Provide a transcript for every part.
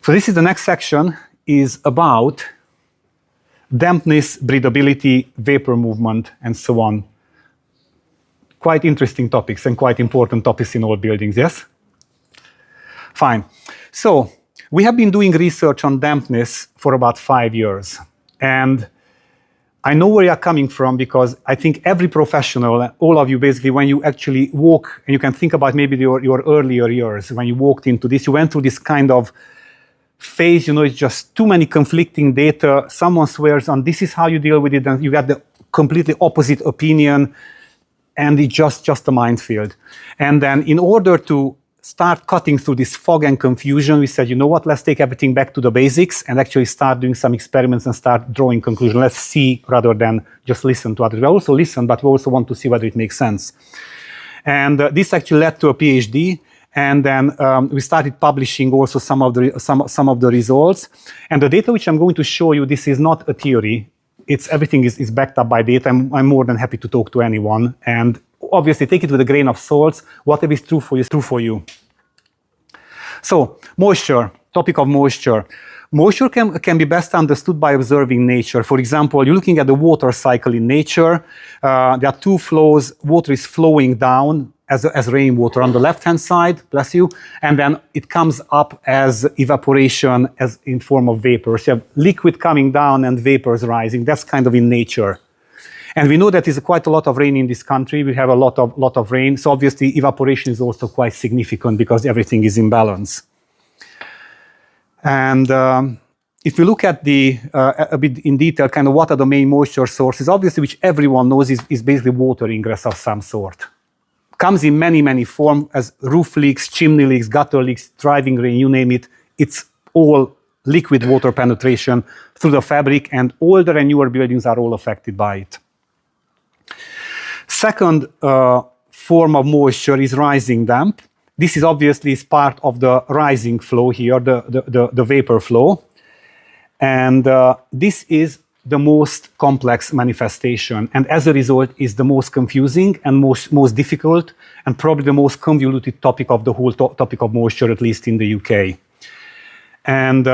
So this is the next section, is about dampness, breathability, vapor movement, and so on. Quite interesting topics and quite important topics in all buildings, yes? Fine. So we have been doing research on dampness for about 5 years. And I know where you're coming from, because I think every professional, all of you basically, when you actually walk, and you can think about maybe your earlier years, when you walked into this, you went through this kind of phase, you know, it's just too many conflicting data. Someone swears on this is how you deal with it, and you get the completely opposite opinion, and it's just a minefield. And then in order to start cutting through this fog and confusion, we said, you know what, let's take everything back to the basics and actually start doing some experiments and start drawing conclusions. Let's see rather than just listen to others. We also listen, but we also want to see whether it makes sense. And this actually led to a PhD. And then we started publishing also some of the results. And the data which I'm going to show you, this is not a theory. Everything is backed up by data. I'm more than happy to talk to anyone. And obviously, take it with a grain of salt. Whatever is true for you is true for you. So, moisture, topic of moisture. Moisture can be best understood by observing nature. For example, you're looking at the water cycle in nature. There are two flows. Water is flowing down as rainwater on the left-hand side, bless you, and then it comes up as evaporation as in form of vapor. So you have liquid coming down and vapors rising. That's kind of in nature. And we know that there's quite a lot of rain in this country. We have a lot of rain. So obviously evaporation is also quite significant because everything is in balance. And if you look at a bit in detail, kind of what are the main moisture sources, obviously, which everyone knows is basically water ingress of some sort. Comes in many forms, as roof leaks, chimney leaks, gutter leaks, driving rain, you name it. It's all liquid water penetration through the fabric, and older and newer buildings are all affected by it. Second form of moisture is rising damp. This is obviously part of the rising flow here, the vapor flow. And this is the most complex manifestation, and as a result is the most confusing and most difficult, and probably the most convoluted topic of the whole topic of moisture, at least in the UK. And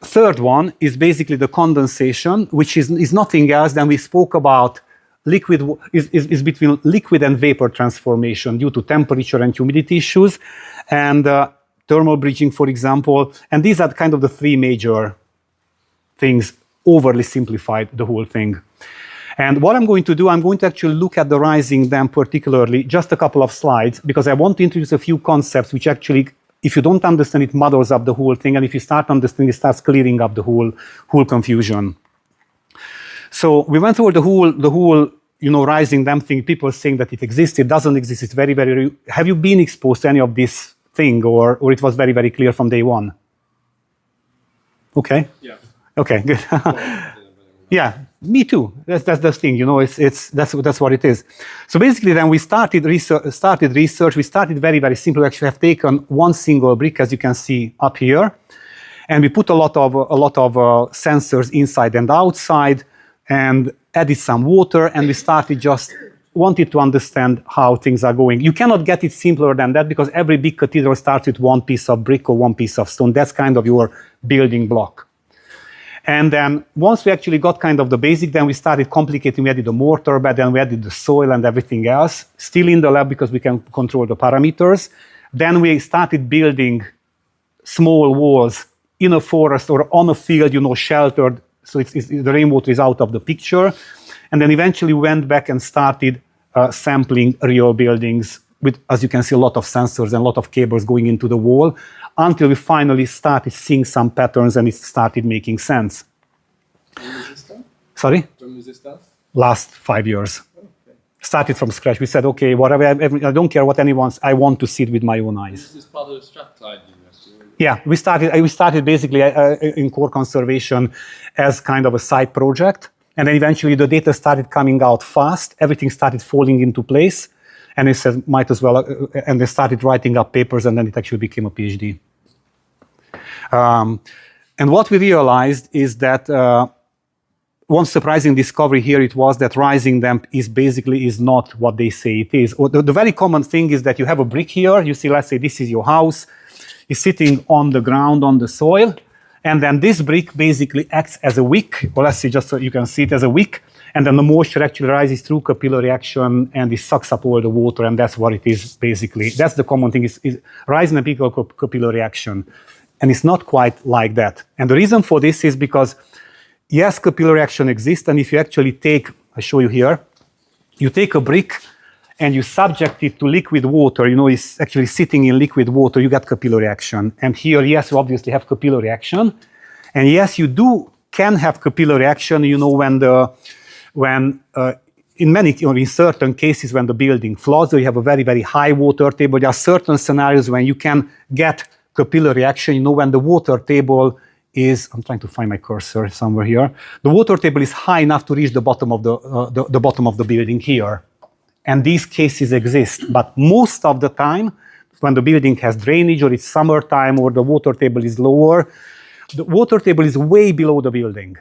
third one is basically the condensation, which is nothing else than we spoke about. Liquid is between liquid and vapor transformation due to temperature and humidity issues, and thermal bridging, for example. And these are kind of the three major things, overly simplified the whole thing. And what I'm going to do, I'm going to actually look at the rising damp particularly, just a couple of slides, because I want to introduce a few concepts which actually, if you don't understand it, muddles up the whole thing, and if you start understanding it, starts clearing up the whole confusion. So we went through the whole rising damp thing, people saying that it exists, it doesn't exist, it's very, very. Have you been exposed to any of this thing, or it was very, very clear from day one? Okay. Yeah. Okay, good. Yeah, me too. That's the thing, that's what it is. So basically, then we started research. We started very, very simple. We actually have taken one single brick, as you can see up here, and we put a lot of sensors inside and outside, and added some water, and we wanted to understand how things are going. You cannot get it simpler than that, because every big cathedral starts with one piece of brick or one piece of stone. That's kind of your building block. And then once we actually got kind of the basic, then we started complicating. We added the mortar bed, then we added the soil and everything else, still in the lab because we can control the parameters. Then we started building small walls in a forest or on a field, sheltered, so the rainwater is out of the picture. And then eventually we went back and started sampling real buildings with, as you can see, a lot of sensors and a lot of cables going into the wall, until we finally started seeing some patterns and it started making sense. When was this done? Sorry? When was this done? Last 5 years. Okay. Started from scratch. We said, okay, whatever, I don't care what anyone's, I want to see it with my own eyes. This is part of Strathclyde University. Yeah, we started basically in core conservation as kind of a side project. And then eventually the data started coming out fast. Everything started falling into place. And they said, might as well, and they started writing up papers, and then it actually became a PhD. And what we realized is that one surprising discovery here it was that rising damp is not what they say it is. Or the very common thing is that you have a brick here. You see, let's say this is your house. is sitting on the ground, on the soil. And then this brick basically acts as a wick, or let's say just so you can see it as a wick. And then the moisture actually rises through capillary action and it sucks up all the water. And that's what it is basically. That's the common thing, is rising and capillary action. And it's not quite like that. And the reason for this is because, yes, capillary action exists. And if you actually take, I show you here, you take a brick and you subject it to liquid water, it's actually sitting in liquid water, you get capillary action. And here, yes, you obviously have capillary action. And yes, you can have capillary action, in certain cases when the building floods or you have a very, very high water table, there are certain scenarios when you can get capillary action, when the water table is, I'm trying to find my cursor somewhere here, the water table is high enough to reach the bottom of the bottom of the building here. And these cases exist, but most of the time, when the building has drainage or it's summertime or the water table is lower, the water table is way below the building.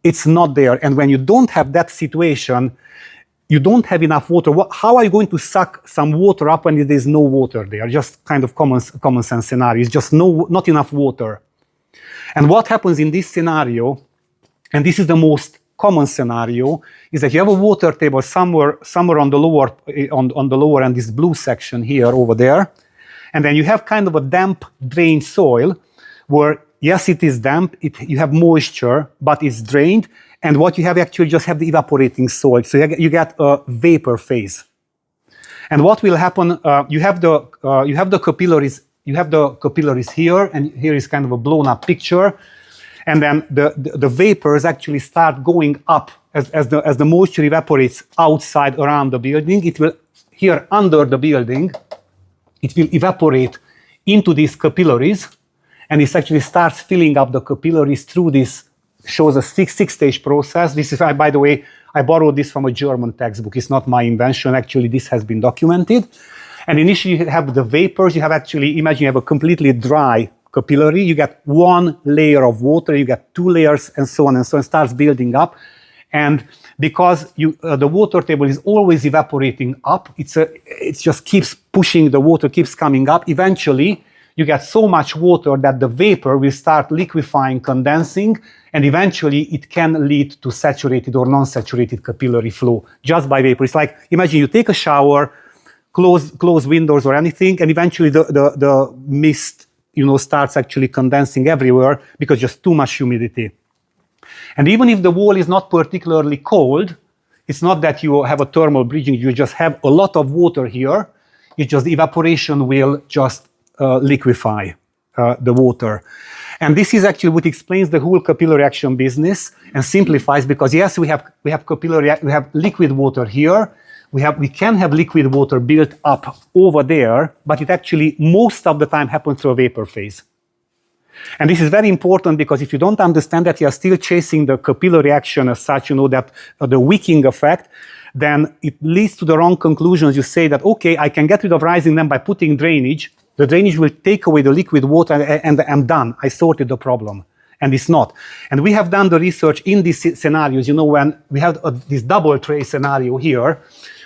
It's not there. And when you don't have that situation, you don't have enough water. How are you going to suck some water up when there's no water there? Just kind of common sense scenario. It's just not enough water. And what happens in this scenario, and this is the most common scenario, is that you have a water table somewhere on the lower end, this blue section here over there, and then you have kind of a damp drained soil where, yes, it is damp, you have moisture, but it's drained, and what you have actually just have the evaporating soil, so you get a vapor phase. And what will happen? You have the capillaries here, and here is kind of a blown up picture. And then the vapors actually start going up as the moisture evaporates outside around the building. It will, here under the building, it will evaporate into these capillaries, and it actually starts filling up the capillaries through this, shows a six-stage process. This is, by the way, I borrowed this from a German textbook. It's not my invention. Actually, this has been documented. And initially you have the vapors. You have actually, imagine you have a completely dry capillary, you get one layer of water, you get two layers, and so on, it starts building up. And because the water table is always evaporating up, it just keeps pushing, the water keeps coming up. Eventually, you get so much water that the vapor will start liquefying, condensing, and eventually it can lead to saturated or non-saturated capillary flow just by vapor. It's like, imagine you take a shower, close windows or anything, and eventually the mist starts actually condensing everywhere because just too much humidity. And even if the wall is not particularly cold, it's not that you have a thermal bridging, you just have a lot of water here. It's just the evaporation will just liquefy the water. And this is actually what explains the whole capillary action business and simplifies, because yes, we have liquid water here. We can have liquid water built up over there, but it actually most of the time happens through a vapor phase. And this is very important because if you don't understand that you are still chasing the capillary action as such, that the wicking effect, then it leads to the wrong conclusions. You say that, okay, I can get rid of rising them by putting drainage. The drainage will take away the liquid water and I'm done. I sorted the problem. And it's not. And we have done the research in these scenarios, when we have this double tray scenario here.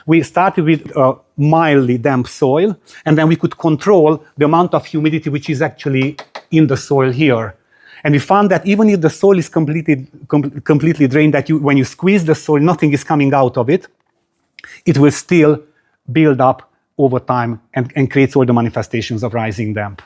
We started with mildly damp soil, and then we could control the amount of humidity which is actually in the soil here. And we found that even if the soil is completely drained, that when you squeeze the soil, nothing is coming out of it, it will still build up over time and creates all the manifestations of rising damp,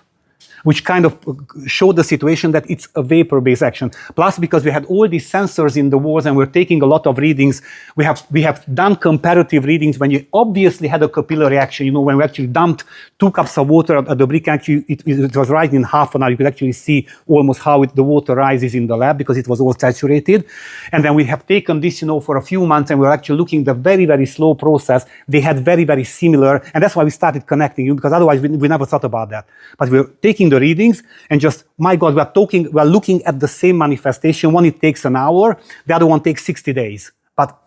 which kind of showed the situation that it's a vapor-based action. Plus, because we had all these sensors in the walls and we're taking a lot of readings, we have done comparative readings when you obviously had a capillary action. When we actually dumped 2 cups of water at the brick, actually it was rising in half an hour. You could actually see almost how the water rises in the lab because it was all saturated. And then we have taken this, for a few months, and we're actually looking at the very, very slow process. They had very, very similar, and that's why we started connecting, because otherwise we never thought about that. But we're taking the readings and just, my God, we're looking at the same manifestation. One, it takes an hour, the other one takes 60 days. But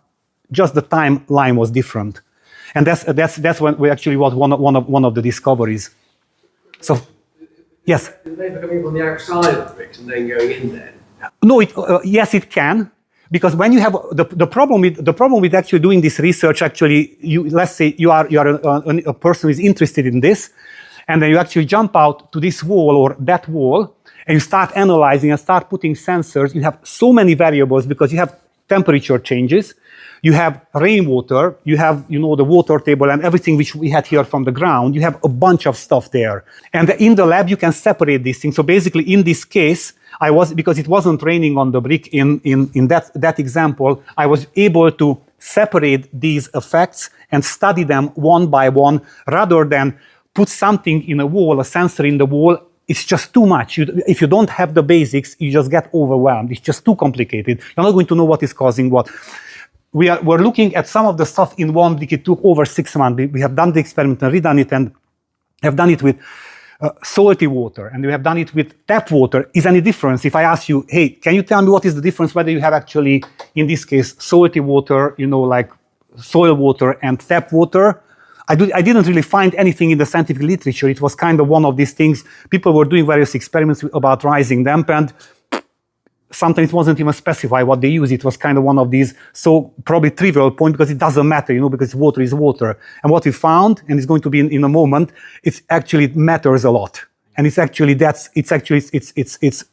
just the timeline was different. And that's when we actually was one of the discoveries. So, yes? Are they coming from the outside of the bricks and then going in there? No, yes, it can. Because when you have the problem with actually doing this research, actually, let's say you are a person who is interested in this, and then you actually jump out to this wall or that wall, and you start analyzing and start putting sensors. You have so many variables because you have temperature changes, you have rainwater, you have, you know, the water table and everything which we had here from the ground. You have a bunch of stuff there. And in the lab, you can separate these things. So basically, in this case, because it wasn't raining on the brick in that example, I was able to separate these effects and study them one by one, rather than put something in a wall, a sensor in the wall. It's just too much. If you don't have the basics, you just get overwhelmed. It's just too complicated. You're not going to know what is causing what. We're looking at some of the stuff in one week. It took over 6 months. We have done the experiment and redone it, and have done it with salty water, and we have done it with tap water. Is any difference? If I ask you, hey, can you tell me what is the difference whether you have actually, in this case, salty water, you know, like soil water and tap water? I didn't really find anything in the scientific literature. It was kind of one of these things. People were doing various experiments about rising damp, and sometimes it wasn't even specified what they use. It was kind of one of these, so probably trivial point, because it doesn't matter, you know, because water is water. And what we found, and it's going to be in a moment, it matters a lot. And it's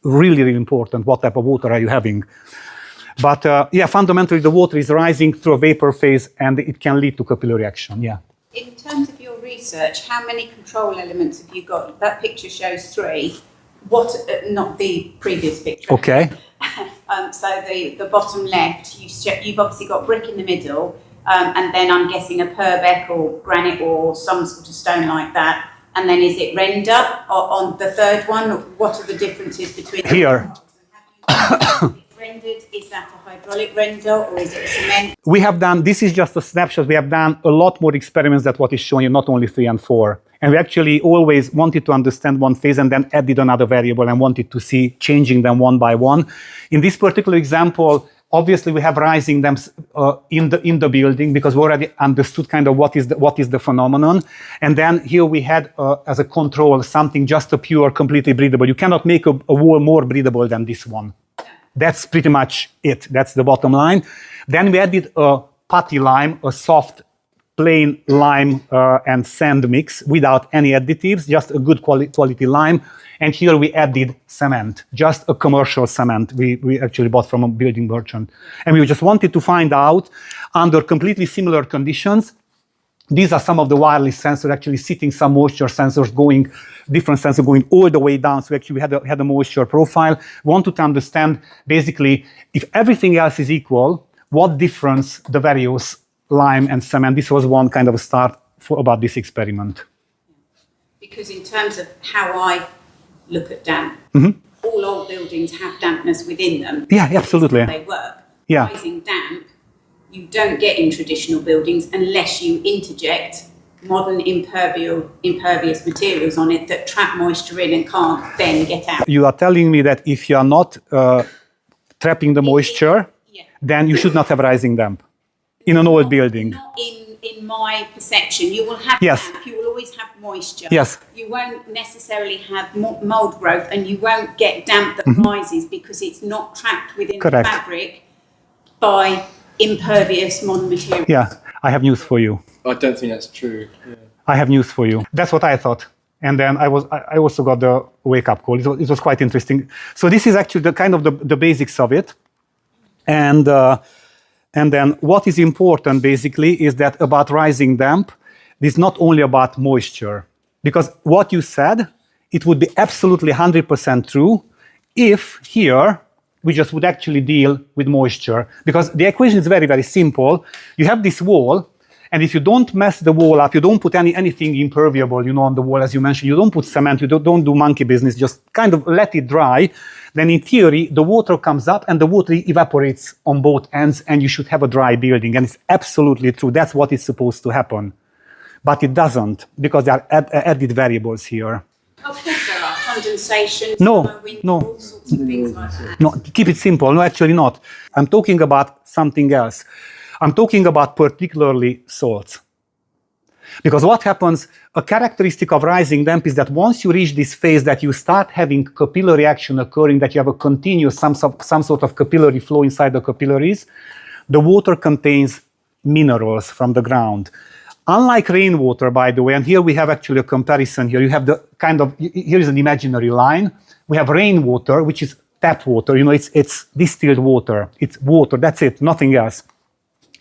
really, really important what type of water are you having. But yeah, fundamentally the water is rising through a vapor phase, and it can lead to capillary action. Yeah. In terms of your research, how many control elements have you got? That picture shows 3. What, not the previous picture. Okay. So the bottom left, you've obviously got brick in the middle, and then I'm guessing a Purbeck or granite or some sort of stone like that. And then is it render on the third one? What are the differences between here? Rendered, is that a hydraulic render or is it a cement? We have done, this is just a snapshot. We have done a lot more experiments than what is shown here, not only 3 and 4. And we actually always wanted to understand one phase and then added another variable and wanted to see changing them one by one. In this particular example, obviously we have rising them in the building, because we already understood kind of what is the phenomenon. And then here we had as a control something just a pure, completely breathable. You cannot make a wall more breathable than this one. That's pretty much it. That's the bottom line. Then we added a putty lime, a soft, plain lime and sand mix without any additives, just a good quality lime. And here we added cement, just a commercial cement we actually bought from a building merchant. And we just wanted to find out, under completely similar conditions, these are some of the wireless sensors actually sitting, some moisture sensors going, different sensors going all the way down. So actually we had a moisture profile. We wanted to understand basically, if everything else is equal, what difference the various lime and cement. This was one kind of a start about this experiment. Because in terms of how I look at damp, all old buildings have dampness within them. Yeah, absolutely. They work. Yeah. Rising damp, you don't get in traditional buildings unless you interject modern impervious materials on it that trap moisture in and can't then get out. You are telling me that if you are not trapping the moisture, then you should not have rising damp in an old building. Not in my perception. You will have damp, you will always have moisture. Yes. You won't necessarily have mold growth, and you won't get damp that rises because it's not trapped within the fabric by impervious modern materials. Yeah, I have news for you. I don't think that's true. Yeah. I have news for you. That's what I thought. And then I also got the wake-up call. It was quite interesting. So this is actually the kind of the basics of it. And then what is important basically is that about rising damp, it's not only about moisture. Because what you said, it would be absolutely 100% true if here we just would actually deal with moisture. Because the equation is very, very simple. You have this wall, and if you don't mess the wall up, you don't put anything impermeable, you know, on the wall, as you mentioned, you don't put cement, you don't do monkey business, just kind of let it dry, then in theory, the water comes up and the water evaporates on both ends, and you should have a dry building. And it's absolutely true. That's what is supposed to happen. But it doesn't, because there are added variables here. Of course there are. Condensation, No. sorts of things like that. No, keep it simple. No, actually not. I'm talking about something else. I'm talking about particularly salts. Because what happens, a characteristic of rising damp is that once you reach this phase that you start having capillary action occurring, that you have a continuous, some sort of capillary flow inside the capillaries, the water contains minerals from the ground. Unlike rainwater, by the way, and here we have actually a comparison here. You have the kind of, here is an imaginary line. We have rainwater, which is tap water. You know, it's distilled water. It's water, that's it, nothing else.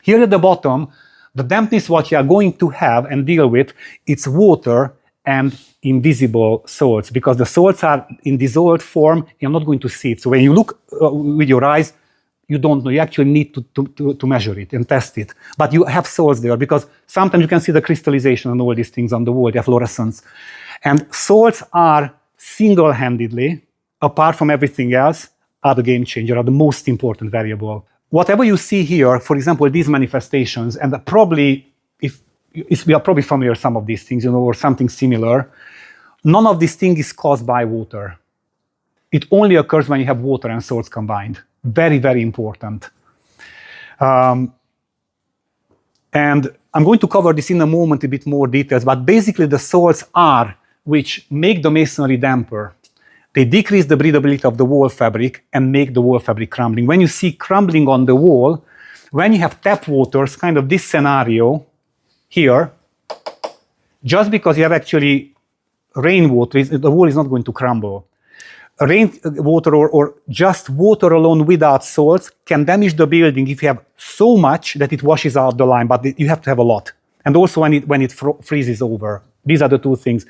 Here at the bottom, the dampness what you are going to have and deal with, it's water and invisible salts, because the salts are in dissolved form, you're not going to see it. So when you look with your eyes, you don't know, you actually need to measure it and test it. But you have salts there, because sometimes you can see the crystallization and all these things on the wall, the fluorescence. And salts are single-handedly, apart from everything else, are the game changer, are the most important variable. Whatever you see here, for example, these manifestations, and probably, we are probably familiar with some of these things, you know, or something similar, none of these things is caused by water. It only occurs when you have water and salts combined. Very, very important. And I'm going to cover this in a moment, a bit more details, but basically the salts are which make the masonry damper. They decrease the breathability of the wall fabric and make the wall fabric crumbling. When you see crumbling on the wall, when you have tap waters, kind of this scenario here, just because you have actually rainwater, the wall is not going to crumble. Rainwater or just water alone without salts can damage the building if you have so much that it washes out the line, but you have to have a lot. And also when it freezes over. These are the two things.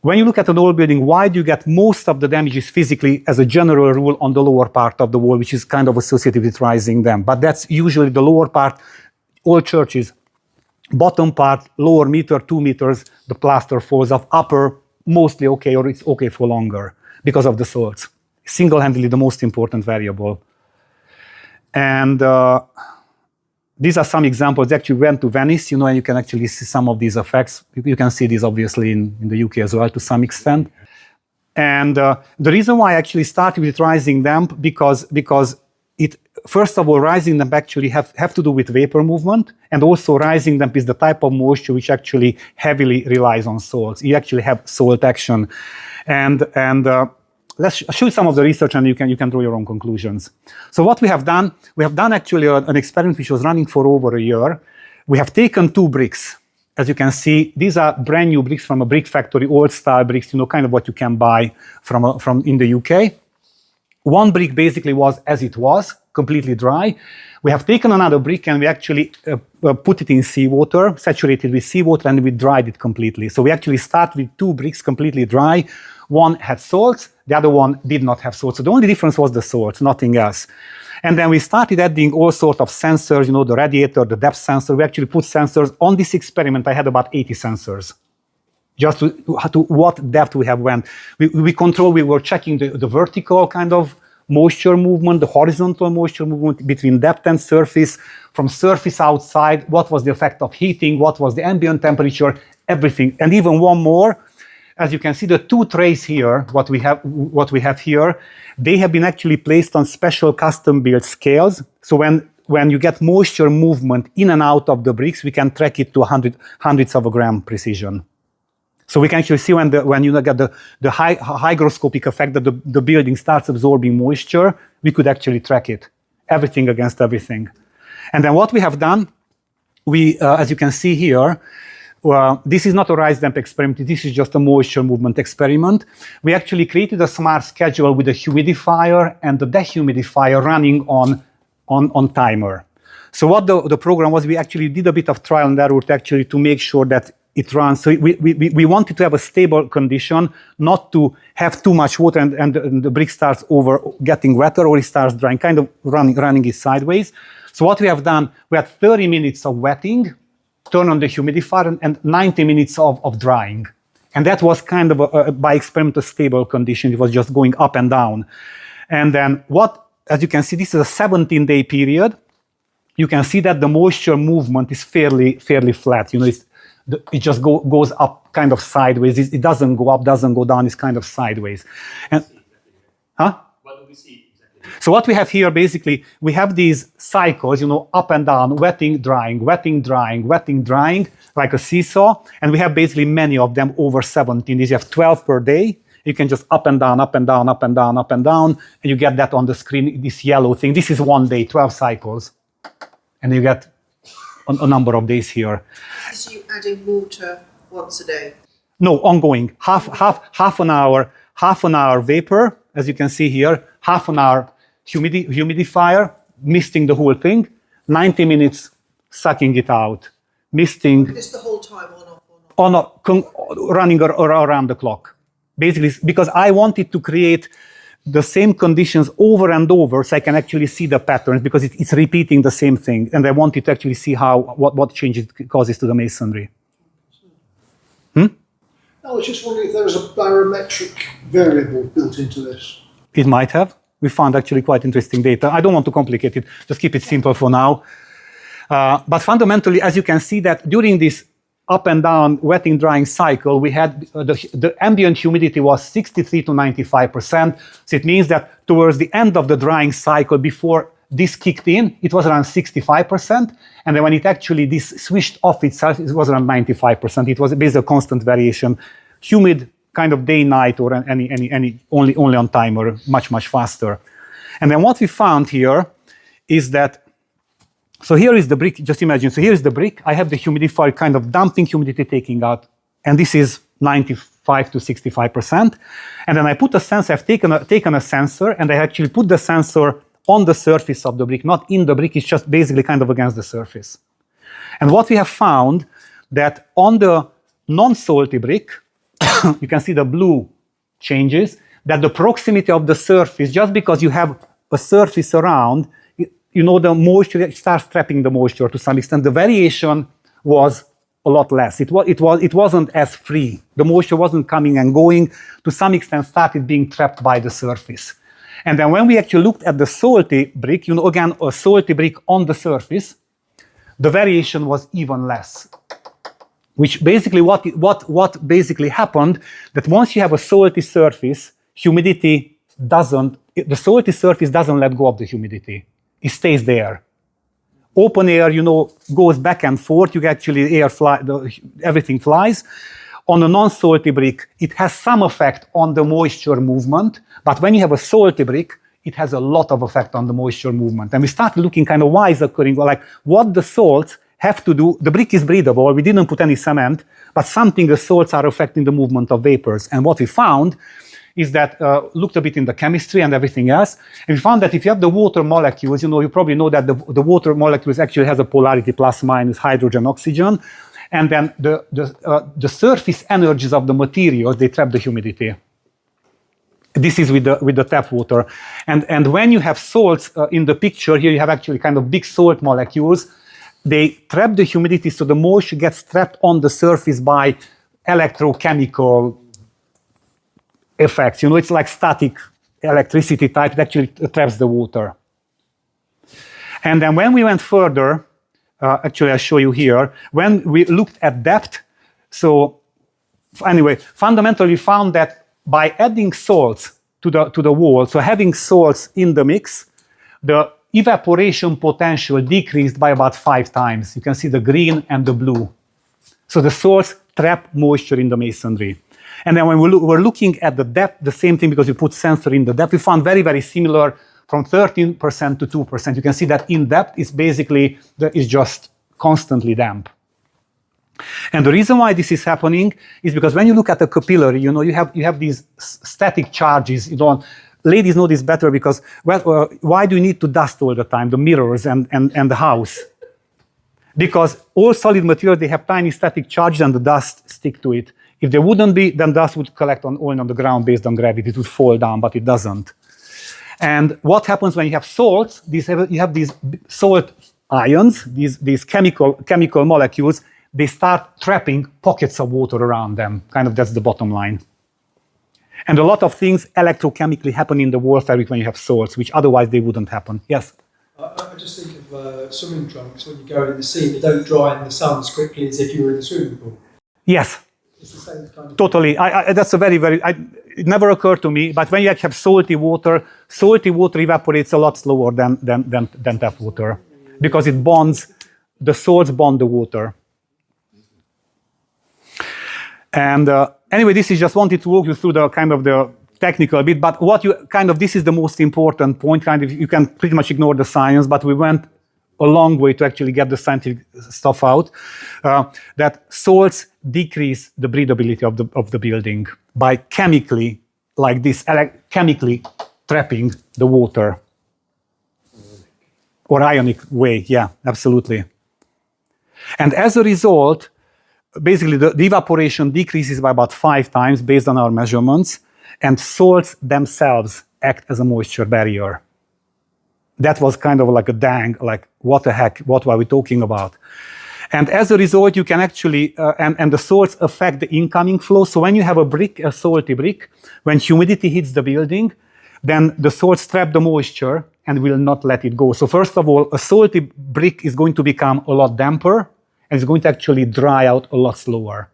When you look at an old building, why do you get most of the damages physically as a general rule on the lower part of the wall, which is kind of associated with rising them? But that's usually the lower part, all churches, bottom part, lower meter, 2 meters, the plaster falls off, upper, mostly okay, or it's okay for longer because of the salts. Single-handedly the most important variable. And these are some examples. Actually went to Venice, you know, and you can actually see some of these effects. You can see these obviously in the UK as well to some extent. And the reason why I actually started with rising damp, because it, first of all, rising damp actually have to do with vapor movement, and also rising damp is the type of moisture which actually heavily relies on salts. You actually have salt action. And let's show you some of the research, and you can draw your own conclusions. So what we have done actually an experiment which was running for over a year. We have taken 2 bricks. As you can see, these are brand new bricks from a brick factory, old style bricks, you know, kind of what you can buy from in the UK. One brick basically was as it was, completely dry. We have taken another brick and we actually put it in seawater, saturated with seawater, and we dried it completely. So we actually start with 2 bricks completely dry. One had salts, the other one did not have salts. So the only difference was the salts, nothing else. And then we started adding all sorts of sensors, you know, the radiator, the depth sensor. We actually put sensors on this experiment. I had about 80 sensors. Just to what depth we have went. We were checking the vertical kind of moisture movement, the horizontal moisture movement between depth and surface, from surface outside, what was the effect of heating, what was the ambient temperature, everything. And even one more, as you can see, the 2 trays here, what we have here, they have been actually placed on special custom-built scales. So when you get moisture movement in and out of the bricks, we can track it to hundreds of a gram precision. So we can actually see when you get the hygroscopic effect that the building starts absorbing moisture, we could actually track it, everything against everything. And then what we have done, as you can see here, this is not a rise damp experiment, this is just a moisture movement experiment. We actually created a smart schedule with a humidifier and the dehumidifier running on timer. So what the program was, we actually did a bit of trial and error to make sure that it runs. So we wanted to have a stable condition, not to have too much water and the brick starts getting wetter or it starts drying, kind of running it sideways. So what we have done, we had 30 minutes of wetting, turn on the humidifier, and 90 minutes of drying. And that was kind of, by experiment, a stable condition. It was just going up and down. And then as you can see, this is a 17-day period. You can see that the moisture movement is fairly flat. You know, it just goes up kind of sideways. It doesn't go up, doesn't go down. It's kind of sideways. And, huh? What do we see exactly? So what we have here, basically, we have these cycles, you know, up and down, wetting, drying, wetting, drying, wetting, drying, like a seesaw. And we have basically many of them over 17 days. You have 12 per day. You can just up and down, up and down, up and down, up and down. And you get that on the screen, this yellow thing. This is 1 day, 12 cycles. And you get a number of days here. Is you adding water once a day? No, ongoing. Half an hour vapor, as you can see here. Half an hour humidifier, misting the whole thing. 90 minutes sucking it out, misting. Is the whole time on off? Running around the clock. Basically, because I wanted to create the same conditions over and over so I can actually see the patterns, because it's repeating the same thing. And I wanted to actually see what changes it causes to the masonry. I was just wondering if there was a barometric variable built into this. It might have. We found actually quite interesting data. I don't want to complicate it, just keep it simple for now. But fundamentally, as you can see, that during this up and down wetting drying cycle, we had the ambient humidity was 63 to 95%. So it means that towards the end of the drying cycle, before this kicked in, it was around 65%. And then when it actually this switched off itself, it was around 95%. It was basically a constant variation, humid kind of day, night, or any only on timer, much faster. And then what we found here is that, so here is the brick, just imagine, so here is the brick, I have the humidifier kind of dumping humidity taking out, and this is 95 to 65%. And then I put a sensor, I've taken a sensor, and I actually put the sensor on the surface of the brick, not in the brick, it's just basically kind of against the surface. And what we have found, that on the non-salty brick, you can see the blue changes, that the proximity of the surface, just because you have a surface around, the moisture starts trapping the moisture to some extent. The variation was a lot less. It wasn't as free. The moisture wasn't coming and going. To some extent, started being trapped by the surface. And then when we actually looked at the salty brick, again, a salty brick on the surface, the variation was even less. Which basically, what basically happened, that once you have a salty surface, the salty surface doesn't let go of the humidity. It stays there. Open air, goes back and forth. You actually everything flies. On a non-salty brick, it has some effect on the moisture movement. But when you have a salty brick, it has a lot of effect on the moisture movement. And we start looking kind of why is occurring, like what the salts have to do. The brick is breathable. We didn't put any cement, but the salts are affecting the movement of vapors. And what we found is that, looked a bit in the chemistry and everything else, and we found that if you have the water molecules, you probably know that the water molecules actually has a polarity plus minus hydrogen, oxygen, and then the surface energies of the materials, they trap the humidity. This is with the tap water. And when you have salts in the picture, here you have actually kind of big salt molecules, they trap the humidity, so the moisture gets trapped on the surface by electrochemical effects. It's like static electricity type. It actually traps the water. And then when we went further, actually I'll show you here, when we looked at depth, so anyway, fundamentally we found that by adding salts to the wall, so having salts in the mix, the evaporation potential decreased by about 5 times. You can see the green and the blue. So the salts trap moisture in the masonry. And then when we're looking at the depth, the same thing, because we put sensor in the depth, we found very, very similar from 13% to 2%. You can see that in depth is basically, is just constantly damp. And the reason why this is happening is because when you look at the capillary, you have these static charges. Ladies know this better because, why do you need to dust all the time, the mirrors and the house? Because all solid materials, they have tiny static charges and the dust stick to it. If there wouldn't be, then dust would collect only on the ground based on gravity. It would fall down, but it doesn't. And what happens when you have salts? You have these salt ions, these chemical molecules. They start trapping pockets of water around them. Kind of that's the bottom line. And a lot of things electrochemically happen in the wall fabric when you have salts, which otherwise they wouldn't happen. Yes? I just think of swimming trunks. When you go in the sea, they don't dry in the sun as quickly as if you were in the swimming pool. Yes. It's the same kind of totally. That's a it never occurred to me, but when you have salty water evaporates a lot slower than tap water because the salts bond the water. And anyway, this is just wanted to walk you through the kind of the technical bit, but this is the most important point. You can pretty much ignore the science, but we went a long way to actually get the scientific stuff out, that salts decrease the breathability of the building by chemically, like this, chemically trapping the water. Or ionic way, yeah, absolutely. And as a result, basically the evaporation decreases by about 5 times based on our measurements, and salts themselves act as a moisture barrier. That was kind of like a dang, like what the heck, what were we talking about? And as a result, you can actually, and the salts affect the incoming flow. So when you have a brick, a salty brick, when humidity hits the building, then the salts trap the moisture and will not let it go. So first of all, a salty brick is going to become a lot damper, and it's going to actually dry out a lot slower.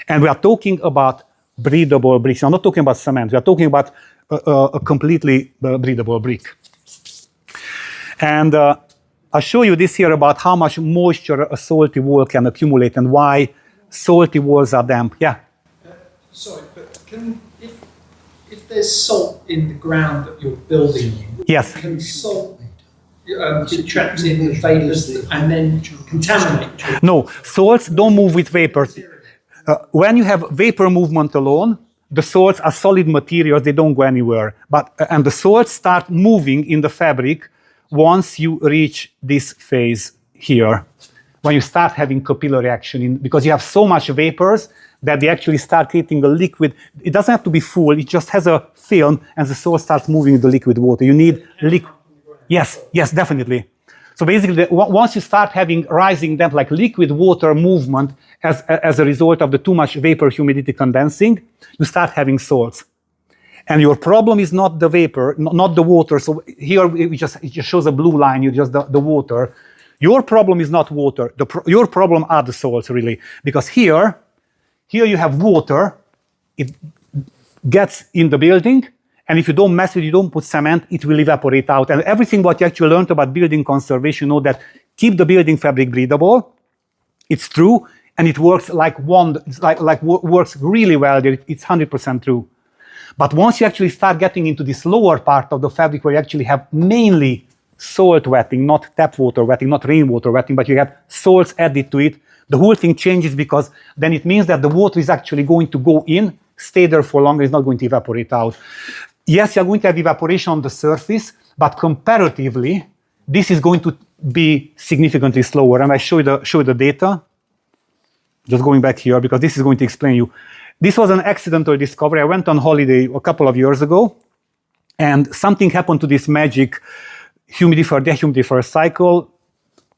And we are talking about breathable bricks. I'm not talking about cement. We are talking about a completely breathable brick. And I'll show you this here about how much moisture a salty wall can accumulate and why salty walls are damp. Yeah? Sorry, but if there's salt in the ground that you're building in, Yes. can salt be trapped in the vapours and then contaminate? No, salts don't move with vapors. When you have vapor movement alone, the salts are solid materials, they don't go anywhere. And the salts start moving in the fabric once you reach this phase here, when you start having capillary action, because you have so much vapors that they actually start creating a liquid. It doesn't have to be full, it just has a film, and the salt starts moving in the liquid water. You need liquid. Yes, yes, definitely. So basically, once you start having rising damp, like liquid water movement as a result of the too much vapor humidity condensing, you start having salts. And your problem is not the vapor, not the water. So here it just shows a blue line, you just the water. Your problem is not water. Your problem are the salts, really. Because here you have water, it gets in the building, and if you don't mess with it, you don't put cement, it will evaporate out. And everything what you actually learned about building conservation, you know that keep the building fabric breathable. It's true, and it works like works really well. It's 100% true. But once you actually start getting into this lower part of the fabric where you actually have mainly salt wetting, not tap water wetting, not rainwater wetting, but you have salts added to it, the whole thing changes, because then it means that the water is actually going to go in, stay there for longer, it's not going to evaporate out. Yes, you're going to have evaporation on the surface, but comparatively, this is going to be significantly slower. And I show you the data. Just going back here, because this is going to explain you. This was an accidental discovery. I went on holiday a couple of years ago, and something happened to this magic humidifier, dehumidifier cycle,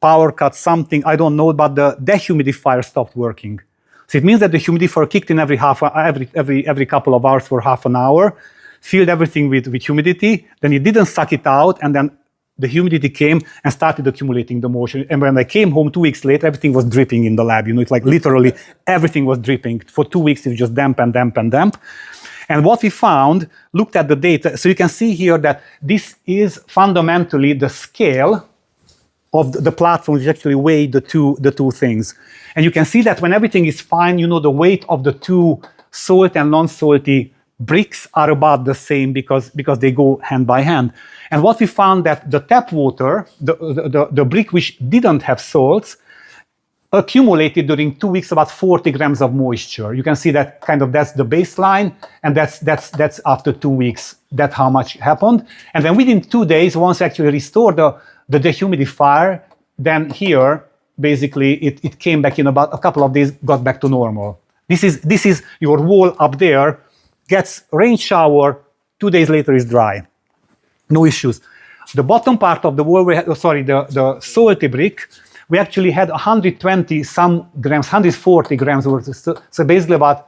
power cut, something, I don't know, but the dehumidifier stopped working. So it means that the humidifier kicked in every couple of hours for half an hour, filled everything with humidity, then it didn't suck it out, and then the humidity came and started accumulating the moisture. And when I came home 2 weeks later, everything was dripping in the lab. You know, it's like literally everything was dripping. For 2 weeks, it was just damp and damp and damp. And what we found, looked at the data, so you can see here that this is fundamentally the scale of the platform, which actually weigh the two things. And you can see that when everything is fine, you know, the weight of the two salt and non-salty bricks are about the same because they go hand by hand. And what we found that the tap water, the brick which didn't have salts, accumulated during 2 weeks about 40 grams of moisture. You can see that that's the baseline, and that's after 2 weeks. That's how much happened. And then within 2 days, once you actually restored the dehumidifier, then here basically it came back in about a couple of days, got back to normal. This is your wall up there, gets rain shower, 2 days later is dry. No issues. The bottom part of the wall, the salty brick, we actually had 120 some grams, 140 grams worth. So basically about,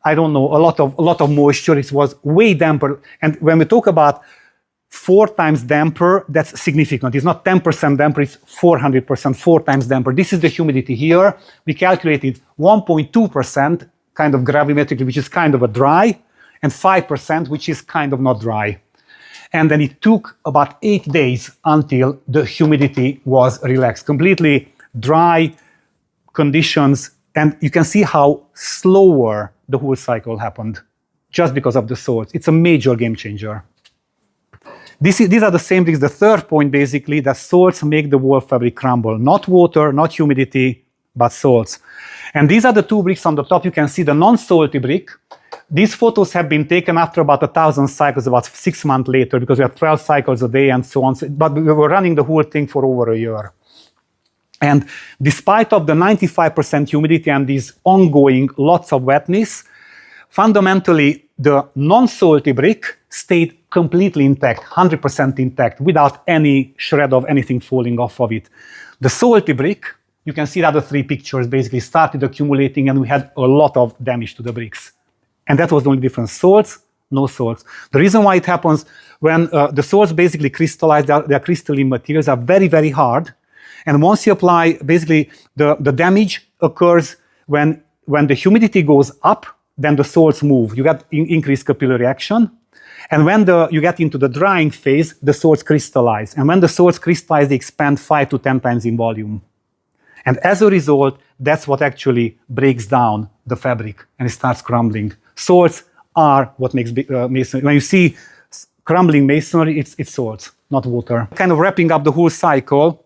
I don't know, a lot of moisture. It was way damper. And when we talk about 4 times damper, that's significant. It's not 10% damper, it's 400%, 4 times damper. This is the humidity here. We calculated 1.2% kind of gravimetrically, which is kind of a dry, and 5%, which is kind of not dry. And then it took about 8 days until the humidity was relaxed. Completely dry conditions, and you can see how slower the whole cycle happened just because of the salts. It's a major game changer. These are the same bricks. The third point, basically, that salts make the wall fabric crumble. Not water, not humidity, but salts. And these are the two bricks on the top. You can see the non-salty brick. These photos have been taken after about 1,000 cycles, about 6 months later, because we have 12 cycles a day and so on. But we were running the whole thing for over a year. And despite of the 95% humidity and these ongoing lots of wetness, fundamentally, the non-salty brick stayed completely intact, 100% intact, without any shred of anything falling off of it. The salty brick, you can see the other three pictures, basically started accumulating, and we had a lot of damage to the bricks. And that was the only difference. Salts, no salts. The reason why it happens when the salts basically crystallize, their crystalline materials are very, very hard. And once you apply, basically, the damage occurs when the humidity goes up, then the salts move. You get increased capillary action. And when you get into the drying phase, the salts crystallize. And when the salts crystallize, they expand 5 to 10 times in volume. And as a result, that's what actually breaks down the fabric and it starts crumbling. Salts are what makes masonry. When you see crumbling masonry, it's salts, not water. Kind of wrapping up the whole cycle.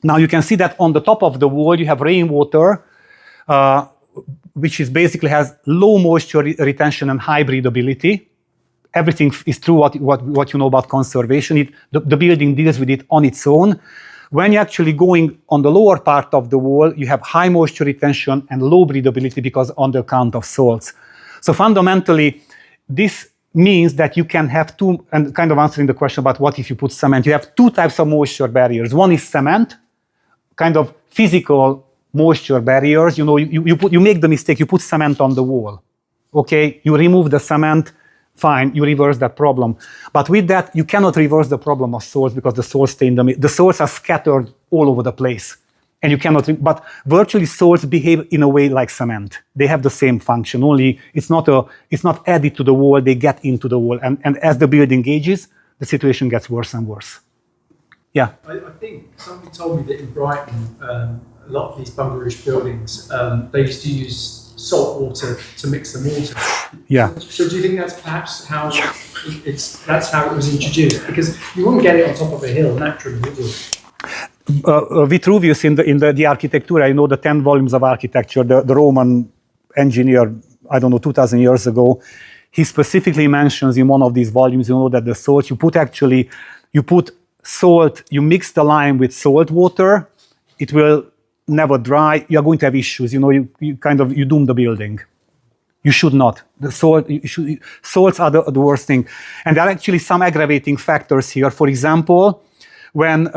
Now you can see that on the top of the wall, you have rainwater, which is basically has low moisture retention and high breathability. Everything is true what you know about conservation. The building deals with it on its own. When you're actually going on the lower part of the wall, you have high moisture retention and low breathability because on the account of salts. So fundamentally, this means that you can have two, and kind of answering the question about what if you put cement, you have two types of moisture barriers. One is cement, kind of physical moisture barriers. You know, you make the mistake, you put cement on the wall. Okay, you remove the cement, fine, you reverse that problem. But with that, you cannot reverse the problem of salts because the salts stay in the salts are scattered all over the place. And you cannot, but virtually salts behave in a way like cement. They have the same function, only it's not added to the wall, they get into the wall. And as the building ages, the situation gets worse and worse. Yeah? I think somebody told me that in Brighton, a lot of these bungaloo buildings, they used to use salt water to mix the mortar. Yeah. So do you think that's perhaps how that's how it was introduced? Because you wouldn't get it on top of a hill naturally, would you? Vitruvius in the Architectura, you know, the 10 volumes of architecture, the Roman engineer, I don't know, 2,000 years ago, he specifically mentions in one of these volumes, you know, that the salt, you put salt, you mix the lime with salt water, it will never dry, you're going to have issues, you know, you doom the building. You should not. The salts are the worst thing. And there are actually some aggravating factors here. For example, when,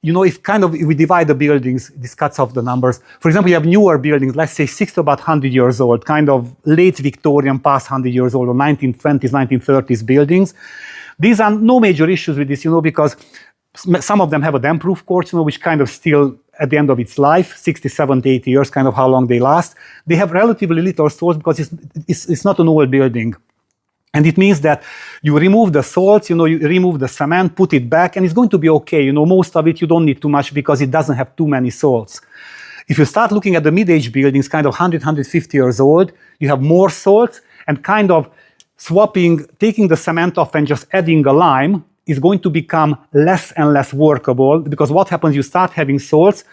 you know, if we divide the buildings, this cuts off the numbers. For example, you have newer buildings, let's say 6 to about 100 years old, kind of late Victorian, past 100 years old, or 1920s, 1930s buildings. These are no major issues with this, you know, because some of them have a damp-proof course, you know, which kind of still, at the end of its life, 60, 70, 80 years, kind of how long they last. They have relatively little salts because it's not an old building. And it means that you remove the salts, you know, you remove the cement, put it back, and it's going to be okay. You know, most of it you don't need too much because it doesn't have too many salts. If you start looking at the mid-age buildings, kind of 100, 150 years old, you have more salts, and kind of taking the cement off and just adding a lime is going to become less and less workable, because what happens, you start having salts,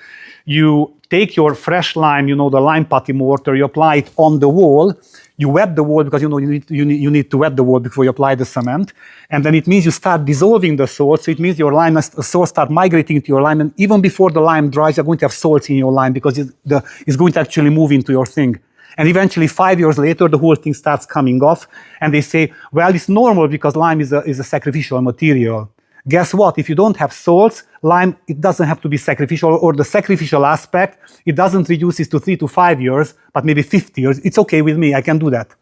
you take your fresh lime, you know, the lime putty mortar, you apply it on the wall, you wet the wall, because you know you need to wet the wall before you apply the cement, and then it means you start dissolving the salts, so it means your lime, salts start migrating into your lime, and even before the lime dries, you're going to have salts in your lime, because it's going to actually move into your thing. And eventually, 5 years later, the whole thing starts coming off, and they say, well, it's normal because lime is a sacrificial material. Guess what? If you don't have salts, lime, it doesn't have to be sacrificial, or the sacrificial aspect, it doesn't reduce it to 3 to 5 years, but maybe 50 years. It's okay with me, I can do that.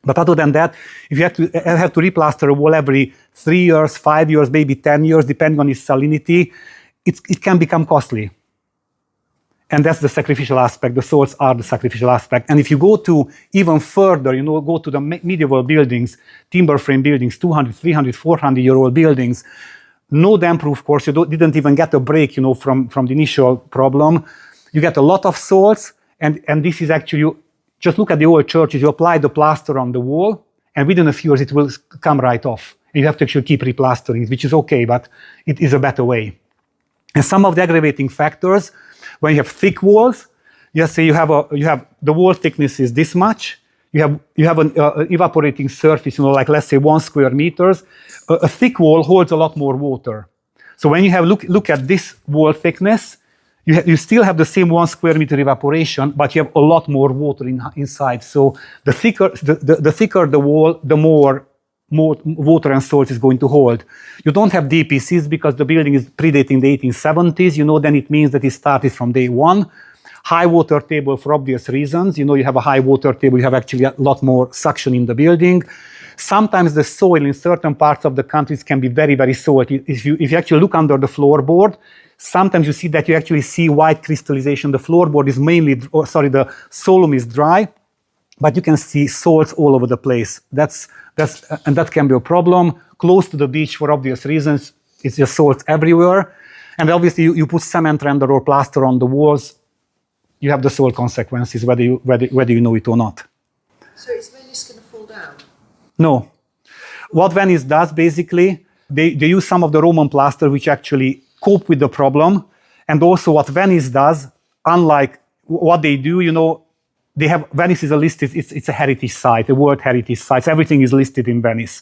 But other than that, if you have to replaster a wall every 3 years, 5 years, maybe 10 years, depending on its salinity, it can become costly. And that's the sacrificial aspect. The salts are the sacrificial aspect. And if you go to even further, you know, go to the medieval buildings, timber frame buildings, 200, 300, 400-year-old buildings, no damp-proof course, you didn't even get a break, you know, from the initial problem. You get a lot of salts, and this is actually, just look at the old churches, you apply the plaster on the wall, and within a few years it will come right off. You have to actually keep replastering, which is okay, but it is a better way. And some of the aggravating factors, when you have thick walls, just say you have the wall thickness is this much. You have an evaporating surface, like let's say 1 square meters. A thick wall holds a lot more water. So when you have look at this wall thickness, you still have the same 1 square meter evaporation, but you have a lot more water inside. So the thicker the wall, the more water and salt is going to hold. You don't have DPCs because the building is predating the 1870s. Then it means that it started from day one. High water table for obvious reasons. You have a high water table, you have actually a lot more suction in the building. Sometimes the soil in certain parts of the countries can be very, very salty. If you actually look under the floorboard, sometimes you see that you actually see white crystallization. The floorboard is the solum is dry, but you can see salts all over the place. And that can be a problem. Close to the beach for obvious reasons, it's just salt everywhere. And obviously you put cement render or plaster on the walls, you have the salt consequences, whether you know it or not. So is Venice going to fall down? No. What Venice does, basically, they use some of the Roman plaster which actually cope with the problem. And also what Venice does, unlike what they do, Venice is it's a heritage site, a World Heritage Site. So everything is listed in Venice.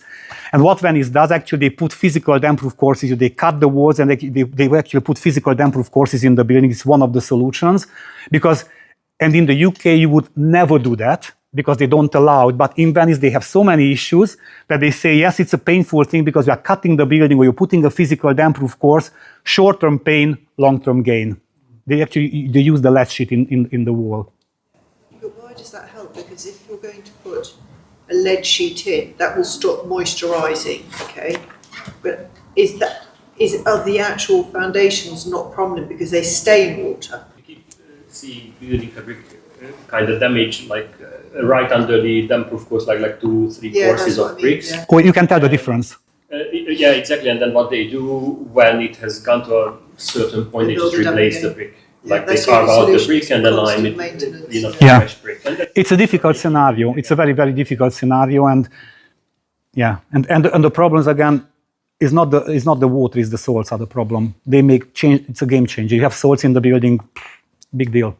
And what Venice does, actually, they put physical damp-proof courses. They cut the walls and they actually put physical damp-proof courses in the building. It's one of the solutions. And in the UK, you would never do that because they don't allow it. But in Venice, they have so many issues that they say, yes, it's a painful thing because you are cutting the building or you're putting a physical damp-proof course, short-term pain, long-term gain. They use the lead sheet in the wall. But why does that help? Because if you're going to put a lead sheet in, that will stop moisturising, okay? But are the actual foundations not prominent because they stay in water? You keep see building fabric kind of damage, right under the damp-proof course, like 2-3 courses of bricks. Yeah. Or you can tell the difference. Yeah, exactly. And then what they do when it has gone to a certain point, they just replace the brick. Yeah, They carve out the brick and then line it, Yeah. fresh brick. It's a difficult scenario. It's a very, very difficult scenario, and the problems again is not the water, it's the salts are the problem. They make change. It's a game changer. You have salts in the building, big deal.